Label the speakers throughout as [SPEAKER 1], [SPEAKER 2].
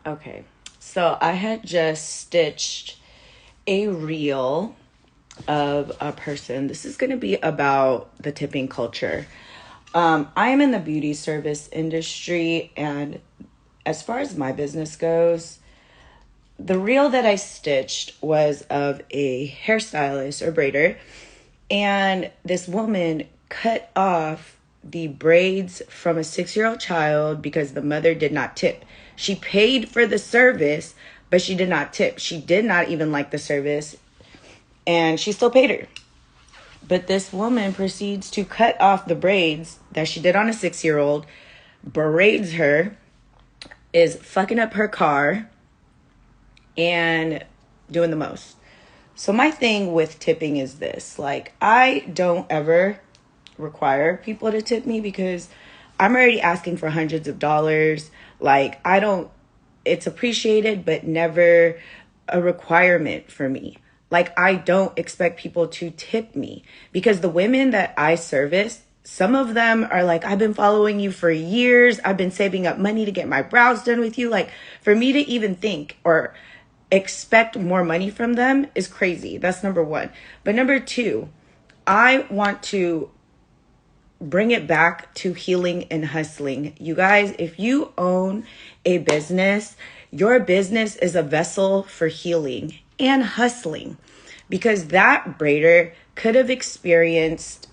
[SPEAKER 1] Okay, so I had just stitched a reel of a person. This is going to be about the tipping culture. I am in the beauty service industry, and as far as my business goes, the reel that I stitched was of a hairstylist or braider, and this woman cut off the braids from a 6-year-old child because the mother did not tip. She paid for the service, but she did not tip. She did not even like the service, and she still paid her. But this woman proceeds to cut off the braids that she did on a 6-year-old, berades her, is fucking up her car, and doing the most. So my thing with tipping is this. Like, I don't ever require people to tip me because I'm already asking for hundreds of dollars. Like, it's appreciated, but never a requirement for me. Like, I don't expect people to tip me because the women that I service, some of them are like, I've been following you for years. I've been saving up money to get my brows done with you. Like, for me to even think or expect more money from them is crazy. That's number one. But number two, I want to bring it back to healing and hustling. You guys, if you own a business, your business is a vessel for healing and hustling, because that braider could have experienced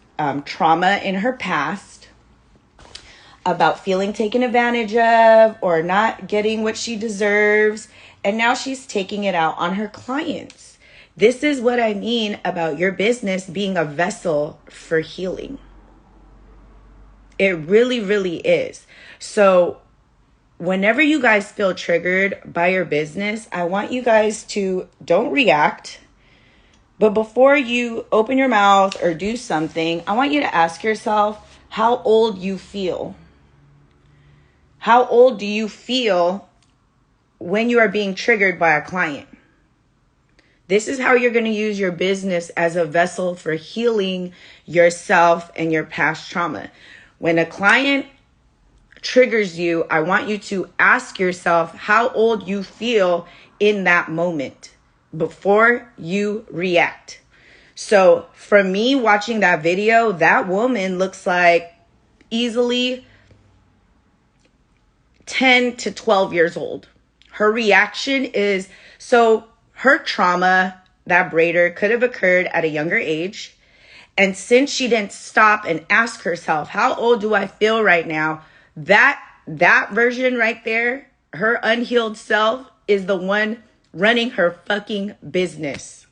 [SPEAKER 1] trauma in her past about feeling taken advantage of or not getting what she deserves. And now she's taking it out on her clients. This is what I mean about your business being a vessel for healing. It really, really is. So whenever you guys feel triggered by your business, I want you guys to don't react. But before you open your mouth or do something, I want you to ask yourself how old you feel. How old do you feel when you are being triggered by a client? This is how you're going to use your business as a vessel for healing yourself and your past trauma. When a client triggers you, I want you to ask yourself how old you feel in that moment before you react. So for me watching that video, that woman looks like easily 10 to 12 years old. Her reaction is, so her trauma, that braider, could have occurred at a younger age. And since she didn't stop and ask herself, how old do I feel right now? That version right there, her unhealed self, is the one running her fucking business.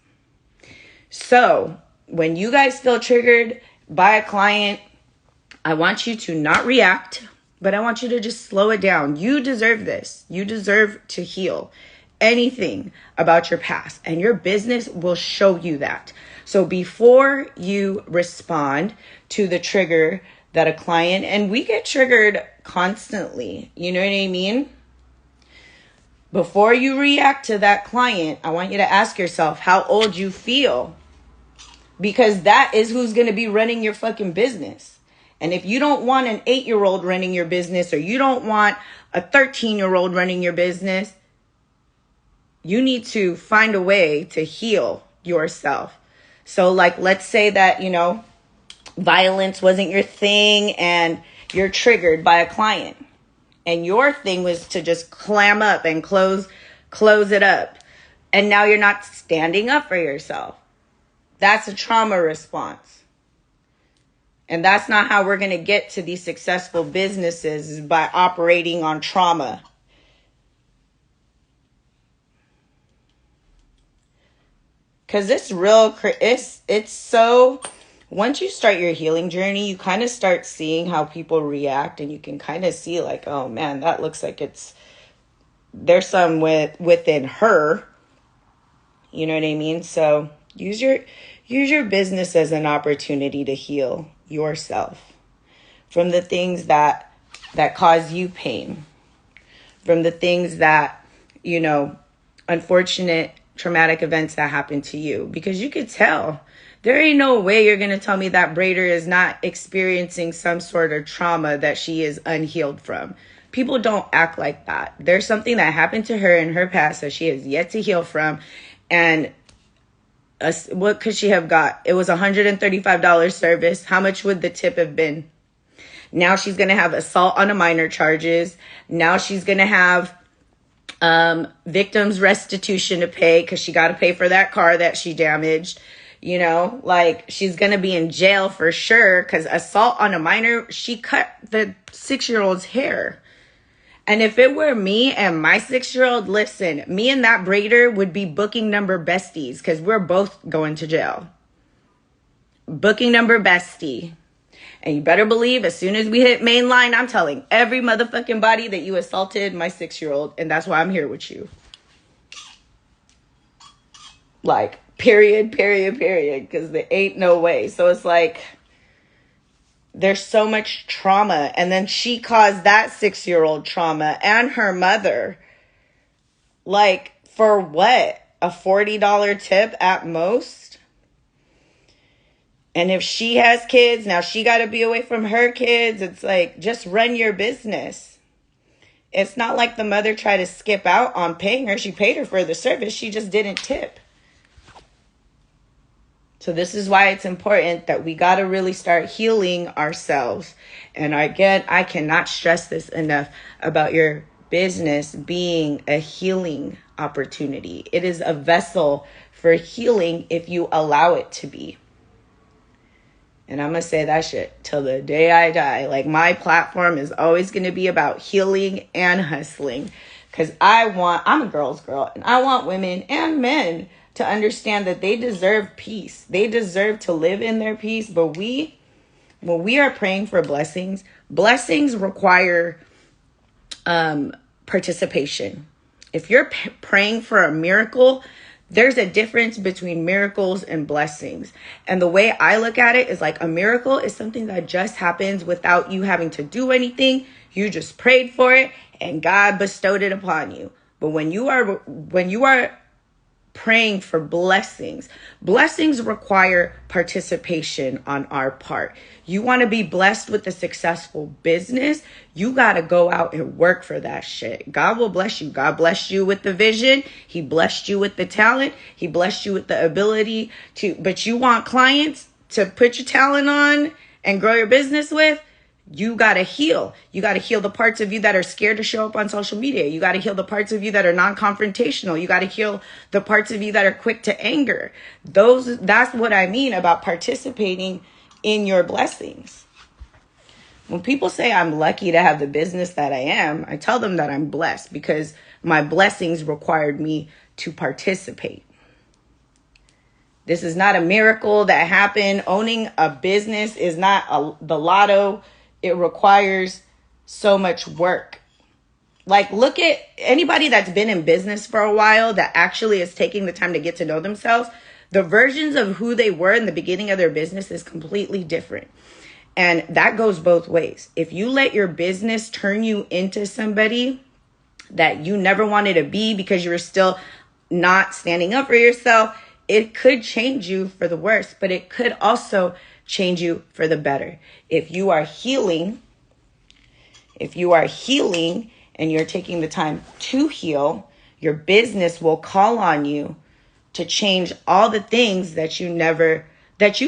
[SPEAKER 1] So when you guys feel triggered by a client, I want you to not react, but I want you to just slow it down. You deserve this. You deserve to heal anything about your past, and your business will show you that. So before you respond to the trigger that a client, and we get triggered constantly, you know what I mean? Before you react to that client, I want you to ask yourself how old you feel, because that is who's going to be running your fucking business. And if you don't want an 8-year-old running your business, or you don't want a 13-year-old running your business, you need to find a way to heal yourself. So like, let's say that, violence wasn't your thing and you're triggered by a client. And your thing was to just clam up and close it up. And now you're not standing up for yourself. That's a trauma response. And that's not how we're going to get to these successful businesses, is by operating on trauma. Because it's so, once you start your healing journey, you kind of start seeing how people react, and you can kind of see like, oh man, that looks like there's some within her. You know what I mean? So use your business as an opportunity to heal yourself from the things that cause you pain, from the things that, unfortunate traumatic events that happen to you. Because you could tell, there ain't no way you're going to tell me that braider is not experiencing some sort of trauma that she is unhealed from. People don't act like that. There's something that happened to her in her past that she has yet to heal from. And what could she have got? It was $135 service. How much would the tip have been? Now she's going to have assault on a minor charges. Now she's going to have victim's restitution to pay because she got to pay for that car that she damaged. You know, like, she's going to be in jail for sure because assault on a minor, she cut the 6-year-old's hair. And if it were me and my 6-year-old, listen, me and that braider would be booking number besties because we're both going to jail. Booking number bestie. And you better believe as soon as we hit main line, I'm telling every motherfucking body that you assaulted my 6-year-old. And that's why I'm here with you. Like, period. Because there ain't no way. So it's like, there's so much trauma. And then she caused that 6-year-old trauma and her mother. Like, for what? A $40 tip at most? And if she has kids, now she got to be away from her kids. It's like, just run your business. It's not like the mother tried to skip out on paying her. She paid her for the service. She just didn't tip. So this is why it's important that we got to really start healing ourselves. And again, I cannot stress this enough about your business being a healing opportunity. It is a vessel for healing if you allow it to be. And I'm going to say that shit till the day I die. Like, my platform is always going to be about healing and hustling. Because I'm a girl's girl. And I want women and men to understand that they deserve peace. They deserve to live in their peace. But when we are praying for blessings require participation. If you're praying for a miracle, there's a difference between miracles and blessings. And the way I look at it is like, a miracle is something that just happens without you having to do anything. You just prayed for it and God bestowed it upon you. But when you are praying for blessings require participation on our part. You want to be blessed with a successful business, you got to go out and work for that shit. God will bless you. God blessed you with the vision. He blessed you with the talent. He blessed you with the ability but you want clients to put your talent on and grow your business with. You got to heal. You got to heal the parts of you that are scared to show up on social media. You got to heal the parts of you that are non-confrontational. You got to heal the parts of you that are quick to anger. That's what I mean about participating in your blessings. When people say I'm lucky to have the business that I am, I tell them that I'm blessed because my blessings required me to participate. This is not a miracle that happened. Owning a business is not the lotto. It requires so much work. Like, look at anybody that's been in business for a while that actually is taking the time to get to know themselves. The versions of who they were in the beginning of their business is completely different. And that goes both ways. If you let your business turn you into somebody that you never wanted to be because you were still not standing up for yourself, it could change you for the worse, but it could also change you for the better. If you are healing and you're taking the time to heal, your business will call on you to change all the things that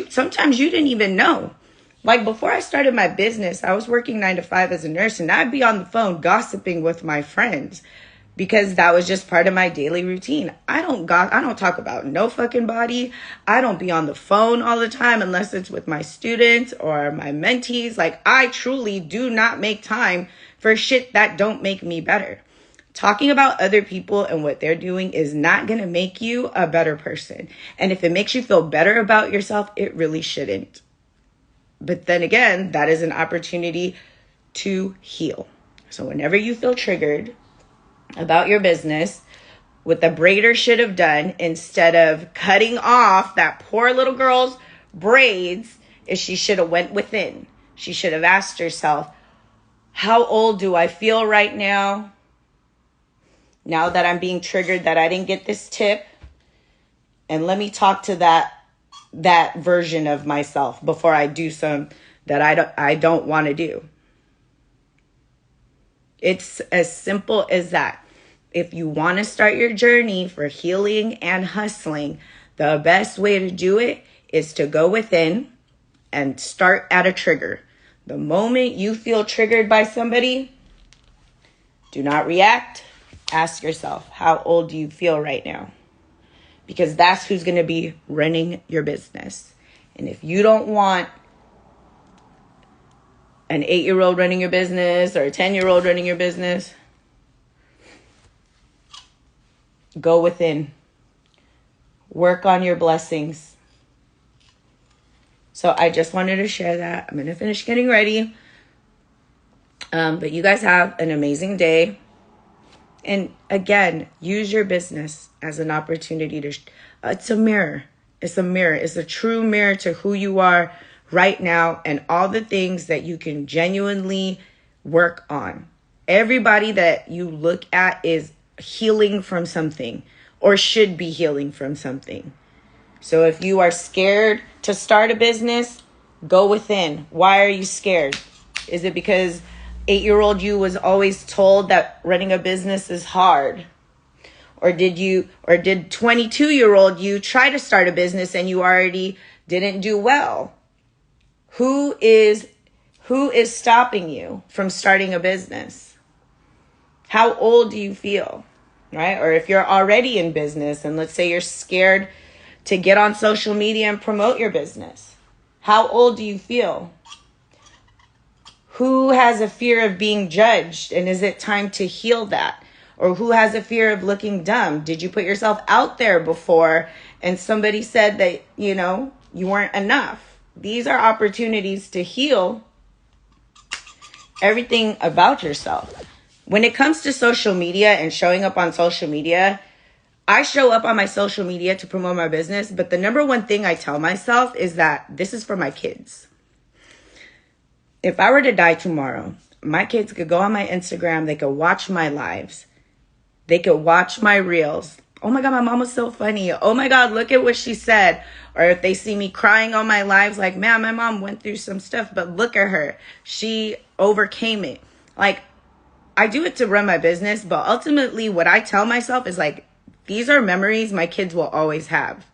[SPEAKER 1] sometimes you didn't even know. Like, before I started my business, I was working 9 to 5 as a nurse, and I'd be on the phone gossiping with my friends because that was just part of my daily routine. I don't talk about no fucking body. I don't be on the phone all the time unless it's with my students or my mentees. Like, I truly do not make time for shit that don't make me better. Talking about other people and what they're doing is not going to make you a better person. And if it makes you feel better about yourself, it really shouldn't. But then again, that is an opportunity to heal. So whenever you feel triggered about your business, what the braider should have done instead of cutting off that poor little girl's braids is she should have went within. She should have asked herself, how old do I feel right now? Now that I'm being triggered that I didn't get this tip, and let me talk to that version of myself before I do some that I don't want to do. It's as simple as that. If you want to start your journey for healing and hustling, the best way to do it is to go within and start at a trigger. The moment you feel triggered by somebody, do not react. Ask yourself, how old do you feel right now? Because that's who's going to be running your business. And if you don't want an 8-year-old running your business or a 10-year-old running your business, go within. Work on your blessings. So I just wanted to share that. I'm going to finish getting ready. But you guys have an amazing day. And again, use your business as an opportunity to, it's a mirror. It's a mirror. It's a true mirror to who you are right now and all the things that you can genuinely work on. Everybody that you look at is healing from something or should be healing from something. So if you are scared to start a business, go within. Why are you scared? Is it because 8-year-old you was always told that running a business is hard? Or did 22-year-old you try to start a business and you already didn't do well? Who is stopping you from starting a business? How old do you feel? Right? Or if you're already in business and let's say you're scared to get on social media and promote your business, how old do you feel? Who has a fear of being judged, and is it time to heal that? Or who has a fear of looking dumb? Did you put yourself out there before and somebody said that, you weren't enough? These are opportunities to heal everything about yourself. When it comes to social media and showing up on social media, I show up on my social media to promote my business, but the number one thing I tell myself is that this is for my kids. If I were to die tomorrow, my kids could go on my Instagram, they could watch my lives, they could watch my reels. Oh my God, my mom was so funny. Oh my God, look at what she said. Or if they see me crying on my lives, like, man, my mom went through some stuff, but look at her. She overcame it. Like, I do it to run my business, but ultimately what I tell myself is like, these are memories my kids will always have.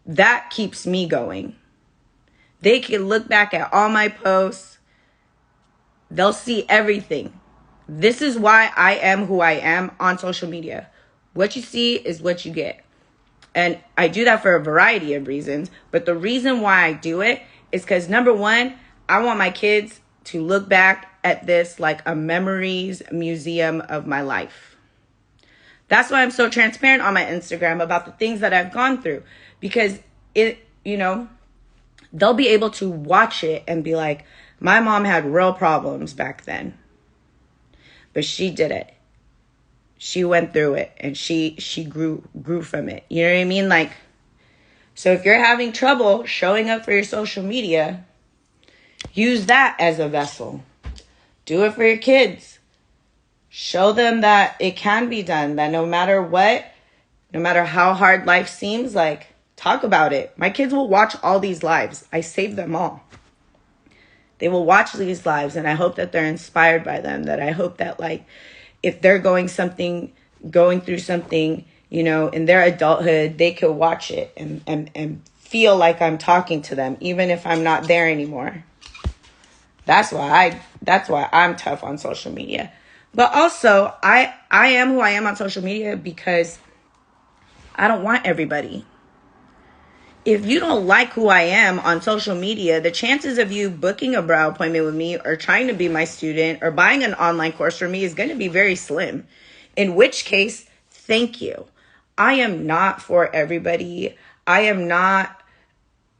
[SPEAKER 1] That keeps me going. They can look back at all my posts. They'll see everything. This is why I am who I am on social media. What you see is what you get. And I do that for a variety of reasons. But the reason why I do it is because, number one, I want my kids to look back at this like a memories museum of my life. That's why I'm so transparent on my Instagram about the things that I've gone through. Because they'll be able to watch it and be like, my mom had real problems back then, but she did it. She went through it and she grew from it. You know what I mean? Like, so if you're having trouble showing up for your social media, use that as a vessel. Do it for your kids. Show them that it can be done, that no matter what, no matter how hard life seems, like, talk about it. My kids will watch all these lives. I save them all. They will watch these lives, and I hope that they're inspired by them, that I hope that, like, if they're going through something, in their adulthood, they could watch it and feel like I'm talking to them, even if I'm not there anymore. That's why I'm tough on social media. But also, I am who I am on social media because I don't want everybody. If you don't like who I am on social media, the chances of you booking a brow appointment with me or trying to be my student or buying an online course from me is going to be very slim. In which case, thank you. I am not for everybody. I am not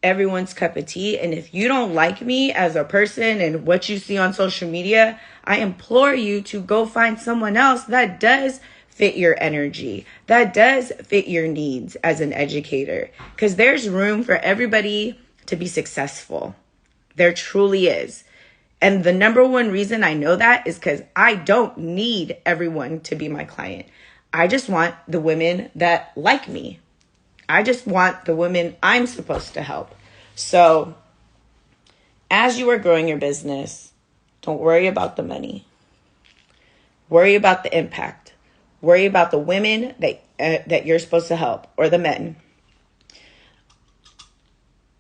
[SPEAKER 1] everyone's cup of tea. And if you don't like me as a person and what you see on social media, I implore you to go find someone else that does fit your energy, that does fit your needs as an educator. Because there's room for everybody to be successful. There truly is. And the number one reason I know that is because I don't need everyone to be my client. I just want the women that like me. I just want the women I'm supposed to help. So as you are growing your business, don't worry about the money. Worry about the impact. Worry about the women that you're supposed to help, or the men.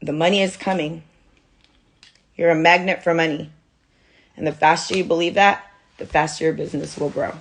[SPEAKER 1] The money is coming. You're a magnet for money. And the faster you believe that, the faster your business will grow.